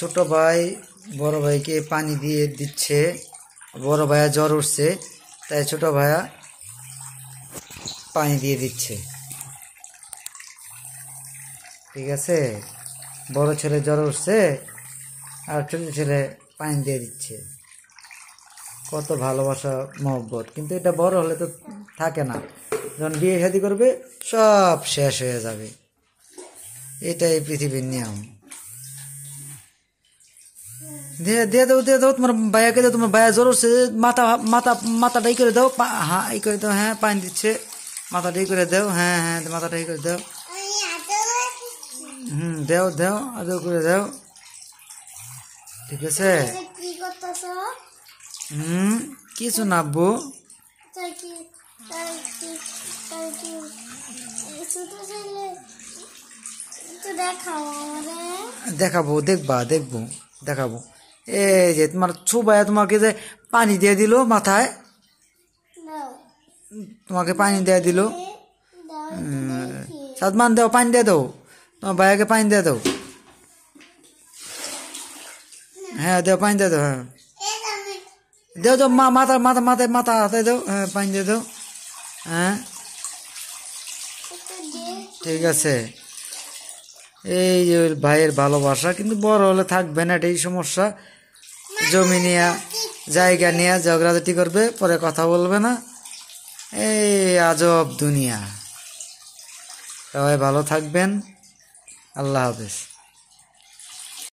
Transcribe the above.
ছোট ভাই বড় ভাইকে পানি দিয়ে দিচ্ছে। বড় ভাইয়া জ্বর উঠছে, তাই ছোট ভাইয়া পানি দিয়ে দিচ্ছে। ঠিক আছে, বড় ছেলে জ্বর উঠছে আর ছোট ছেলে পানি দিয়ে দিচ্ছে। কত ভালোবাসা মহব্বত, কিন্তু এটা বড় হলে তো থাকে না, যখন বিয়ে শাদী করবে সব শেষ হয়ে যাবে। এটাই পৃথিবীর নিয়ম। দিয়ে দাও তোমার ভাইয়াকে দাও, তোমার ভাইয়া জ্বর উঠছে, মাথাটা ই করে দাও, হ্যাঁ ই করে দাও, হ্যাঁ পানি দিচ্ছে, মাথাটা ই করে দাও, হ্যাঁ হ্যাঁ মাথাটা ই করে দাও, দাও দাও আদৌ করে দাও। ঠিক আছে, কিছু না আব্বু। দেখাবো, দেখবো দেখাবো। এই যে তোমার ভাইয়া তোমাকে যে পানি দিয়ে দিল মাথায়, তোমাকে পানি দিয়ে দিল। সাদমান দাও, পানি দিয়ে দাও, তোমার ভাইয়াকে পানি দিয়ে দাও। হ্যাঁ দাও, পানি দিয়ে দাও, হ্যাঁ দেও দাও, মাথা হাতে দাও, হ্যাঁ পানি দিয়ে দাও, হ্যাঁ ঠিক আছে। এই যে ভাইয়ের ভালোবাসা, কিন্তু বড় হলে থাকবে না, এটাই সমস্যা। জমি নিয়ে জায়গা নিয়ে ঝগড়াঝাটি করবে, পরে কথা বলবে না। এই আজব দুনিয়া। সবাই ভালো থাকবেন, আল্লাহ হাফেজ।